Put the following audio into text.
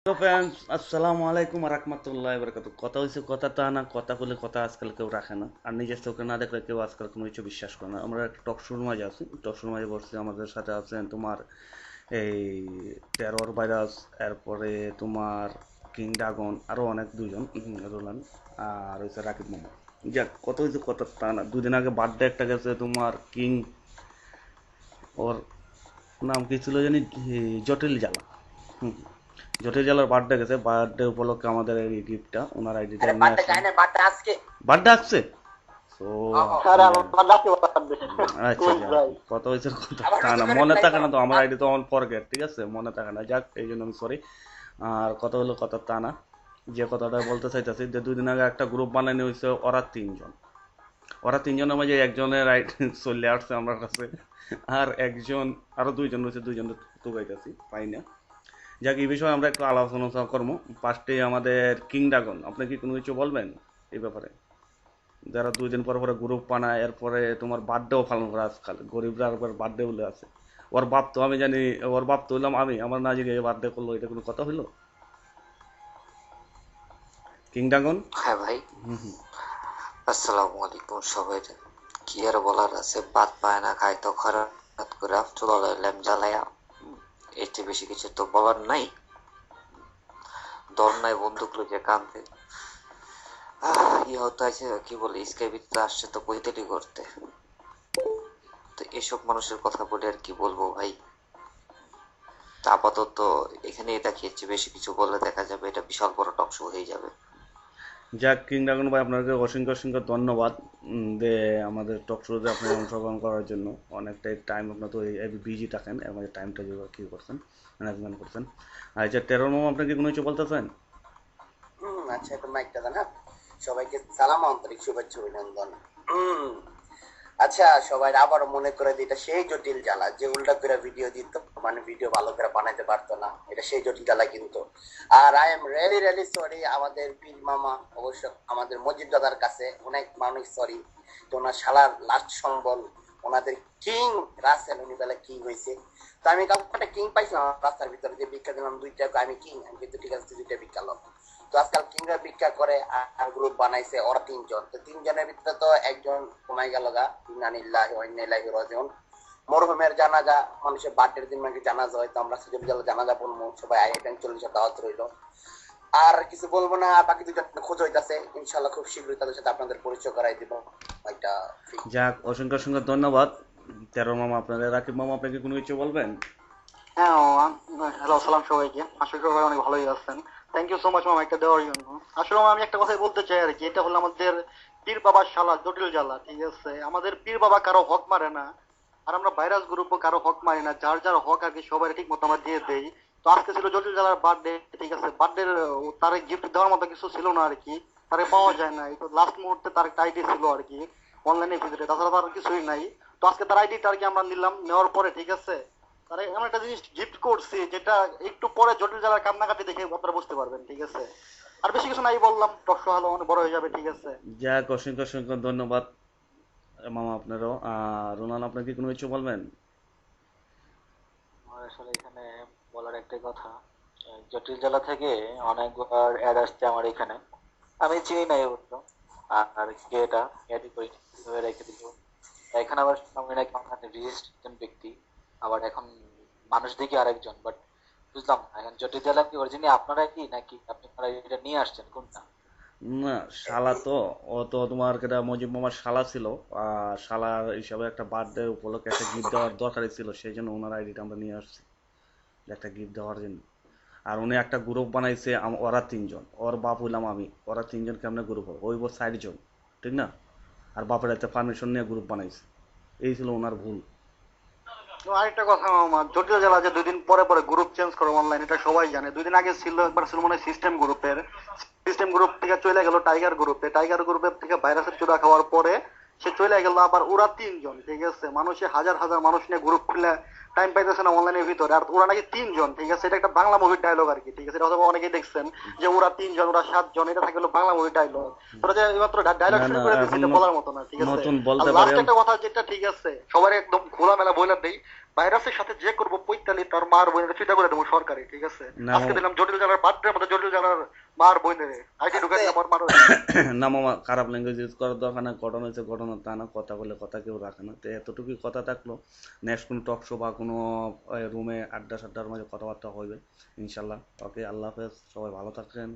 তো ফ্রেন্ডস, আসসালামু আলাইকুম রাহমাতুল্লাহি ওয়া বারাকাতুহু। কথা হইছে কথা তা না, কথা বলে কথা আজকাল কেউ রাখে না, আর নিজের চোখে না দেখলে কেউ আজকাল কোনো কিছু বিশ্বাস করে না। আমরা একটা টক শোর মাঝে আছি, টক শোর মাঝে বসছি। আমাদের সাথে আছেন তোমার এই টেরর ভাইরাস, এরপরে তোমার কিং ড্রাগন, আরও অনেক দুজন রোলান, আর হচ্ছে রাকিব মোহাম্মদ। যাক, কথা হইছে কথা তা না, দুদিন আগে বার্থডে একটা গেছে তোমার কিং, ওর নাম কি ছিল জানি, জটিল জ্বালা। হুম, জটিল জেলার বার্থডে গেছে, বার্থডে উপলক্ষে আমাদের এই গিফটটা, ওনার আইডিটা আরে নিয়ে বার্থডে আসলাম। যায় না, বার্থডে আজকে। বার্থডে আসছে তো আরে ইয়া, আমার লাকি বার্থডে আচ্ছা কোন যাক, ভাই? কত হয়েছে কথা আবার তা নতুন না, করে মনে ট্রাই থাকে করো। না তো, আমার আইডি তো আমার ফরগেট, ঠিক আছে, মনে থাকে না, যাক এই জন্য আমি সরি। আর কথা হলো কথা তা না, যে কথাটা বলতে চাইতেছি, যে দুদিন আগে একটা গ্রুপ বানানো হয়েছে, ওরা তিনজন, ওরা তিনজনের মাঝে একজনের আইডি চলে আসছে আমার কাছে, আর একজন, আরো দুইজন রয়েছে, দুইজন তো গাইতেছি পাই না। যাক, এই বিষয়ে আমরা একটু আলোচনা করবো। ফার্স্টে আমাদের কিং ড্রাগন, আপনি কি কোনো কিছু বলবেন এই ব্যাপারে? যারা 2 দিন পর পরে গ্রুপ বানায়, এরপরে তোমার বার্থডেও পালন করে, আজকাল গরিবরা একবার বার্থডে বলে আছে। ওর বাপ তো আমি জানি, ওর বাপ তো হইলাম আমি, আমার না জানি বার্থডে করলো, এটা কোনো কথা হইলো? King dragon. হ্যাঁ ভাই, হুম হুম। আসসালামু আলাইকুম সবাই। কি আর বলার আছে, বাদ পায় না খায় তো খরাত করে চুলা লাইলাম জ্বালায়া। এর চেয়ে বেশি কিছু তো বলার নাই। দর নাই বন্দুক লইয়া কান্দে। হতে আছে কি বলে, স্কাই ভিতরে আসছে তো বইতেলি করতে। তো এসব মানুষের কথা বলে আর কি বলবো ভাই। তা আপাতত এখানেই দেখিয়েছি, বেশি কিছু বললে দেখা যাবে এটা বিশাল বড় টক শো হয়ে যাবে। যাক, কিং ড্রাগন ভাই, আপনাকে অসংখ্য অসংখ্য ধন্যবাদ যে আমাদের টক শোতে আপনি অংশগ্রহণ করার জন্য। অনেকটাই টাইম আপনার তো বিজি থাকেন, এর মধ্যে টাইমটা যে কী করছেন, ম্যানেজমেন্ট করছেন। আর যে টেরর মামা, আপনি কি কোনো কিছু বলতে চান? আচ্ছা, এখন মাইকটা দেন। হ্যাঁ, সবাইকে সালাম, আন্তরিক শুভেচ্ছা অভিনন্দন। হুম, আচ্ছা, সবাই আবার মনে করে দিই, এটা সেই জটিল জ্বালা যে উল্টা করে ভিডিও দিত, মানে ভিডিও ভালো করে বানাইতে পারতো না, এটা সেই জটিল জ্বালা কিন্তু। আর I am really really sorry আমাদের পীর মামা, অবশ্য আমাদের মজিদ দাদার কাছে অনেক মানুষ সরি, তো ওনার শালার লাস্ট সম্বল, ওনাদের কিং রাসেল, উনি বেলা কিং হয়েছে। তো আমি কাউকে একটা কিং পাইছিলাম রাস্তার ভিতরে, যে ভিক্ষা দিলাম 2 টাকা, আমি কিং, আমি কিন্তু ঠিক আছে 2টা ভিক্ষা লো। তো আজকাল কিংরা ভিক্ষা করে, আর গ্রুপ বানাইছে ওরা তিনজন, তো তিনজনের ভিতরে তো একজন কমাই গেল গা, ইন্নানিল্লাহি ওয়া ইন্না ইলাইহি রাজিউন। মরহুমের জানাজা, মানুষের বার্থডের দিন নাকি জানাজা হয়, তো আমরা সুযোগ গেলে জানাজা পড়বো, সবাই আইটেন 40 দাওয়াত রইল। আর কিছু বলবো না, বাকি দুজন খোঁজ হইতাছে, ইনশাল্লাহ খুব শীঘ্রই তাদের সাথে আপনাদের পরিচয় করাই দিব একটা। যাক, অসংখ্য অসংখ্য ধন্যবাদ তেরো মামা আপনাদের। রাকিব মামা, আপনি কি কোনো কিছু বলবেন? হ্যাঁ হ্যালো, সালাম সবাইকে। আশা করি সবাই অনেক ভালোই আছেন। থ্যাংক ইউ সো মাচ মামা একটা দেওয়ার জন্য। আসলে মামা, আমি একটা কথাই বলতে চাই আর কি, এটা হলো আমাদের পীর বাবার শালা জটিল জ্বালা, ঠিক আছে? আমাদের পীর বাবা কারো হক মারে না, আর আমরা ভাইরাস গ্রুপও কারো হক মারি না, যার যার হক আর কি সবাই ঠিক মতো আমরা দিয়ে দেই। তো আজকে ছিল জটিল জ্বালার বার্থডে, ঠিক আছে? বার্থডে তার গিফট দেওয়ার মতো কিছু ছিল না আর কি, তারে পাওয়া যায় না। তো লাস্ট মুহূর্তে তার একটা আইডি ছিল আর কি অনলাইনে ভিতরে, তাছাড়া তার কিছুই নাই। তো আজকে তার আইডিটা আর কি আমরা নিলাম, নেওয়ার পরে ঠিক আছে তারা এমন একটা জিনিস গিফট করছি যেটা একটু পরে জটিল জ্বালার কান্নাকাটি দেখে আপনারা বুঝতে পারবেন, ঠিক আছে? আর বেশি কিছু নাই, বললাম টক শো হলো অনেক বড় হয়ে যাবে, ঠিক আছে? যাক, অসংখ্য অসংখ্য ধন্যবাদ মামা আপনারও। আর রোনাল, আপনি কি কোনো কিছু বলবেন? আমার আসলে এখানে বলার একটাই কথা, জটিল জেলা থেকে অনেকবার অ্যাড আসছে আমার এখানে, আমি চিনি না অবশ্য। আর কে এটা অ্যাডই করি কিভাবে রেখে দিল। এখানে আবার আমি নাকি অনলাইনে রিজিস্ট একজন ব্যক্তি, আবার এখন মানুষ দেখি আরেকজন, বাট বুঝলাম না এখন জটিল জেলা কি অরিজিনালি আপনারা কি নাকি আপনারা এটা নিয়ে আসছেন কোনটা? না, শালা তো, ও তো তোমার কেটা মজিব মামার শালা ছিল। আর শালার হিসাবে একটা বার্থডে উপলক্ষে একটা গিফট দেওয়ার দরকারই ছিল, সেই জন্য ওনার আইডিটা আমরা নিয়ে আসছি, একটা গিফট দেওয়ার জন্য। আর উনি একটা গ্রুপ বানাইছে, ওরা তিনজন, ওর বাপ হইলাম আমি, ওরা তিনজন কেমনে গ্রুপ হবে, ওই 60 জন, ঠিক না? আর বাপের একটা পারমিশন নিয়ে গ্রুপ বানাইছে, এই ছিল ওনার ভুল। তো আরেকটা কথা মামা, জটিল জ্বালা যে 2 দিন পরে পরে গ্রুপ চেঞ্জ করে অনলাইন, এটা সবাই জানে। 2 দিন আগে ছিল একবার, ছিল মনে হয় সিস্টেম গ্রুপের, সিস্টেম গ্রুপ থেকে চলে গেল টাইগার গ্রুপে, টাইগার গ্রুপের থেকে ভাইরাসের চূড়া খাওয়ার পরে সে চলে গেল আবার ওরা তিনজন, ঠিক আছে? মানুষে হাজার হাজার মানুষ নিয়ে গ্রুপ খুলে টাইম পাইতেছে না অনলাইনের ভিতরে, আর ওরা নাকি তিনজন, ঠিক আছে? এটা একটা বাংলা মুভির ডায়লগ আর কি, ঠিক আছে? এটা হয়তো অনেকেই দেখছেন যে ওরা তিনজন, ওরা 7 জন, এটা থাকে হলো বাংলা মুভির ডায়লগ। তোরা যে এইমাত্র ডায়লগ না শুরু না, করে দিচ্ছে, এখন এটা বলার মতো না, ঠিক আছে? নতুন আর বলতে পারি লাস্ট একটা কথা যেটা, ঠিক আছে, সবার একদম খোলামেলা বইলা দেই, ভাইরাসের সাথে যে করবো পৈতালি তার মার বোনের চিন্তা করে দেবো সরকারি, ঠিক আছে? না আজকে দিলাম জটিল জানার বার্থডে জটিল জ্বালার মার বই নেবে আইটি ঢুকে দিলে মার না মামা, খারাপ ল্যাঙ্গুয়েজ ইউজ করার দরকার না, ঘটনা হচ্ছে ঘটনা, তা না, কথা বলে কথা কেউ রাখে না। তো এতটুকুই কথা থাকলো, নেক্সট কোনো টক শো বা কোনো রুমে আড্ডা সাড্ডার মাঝে কথাবার্তা হবে ইনশাল্লাহ। ওকে, আল্লাহ হাফেজ, সবাই ভালো থাকেন।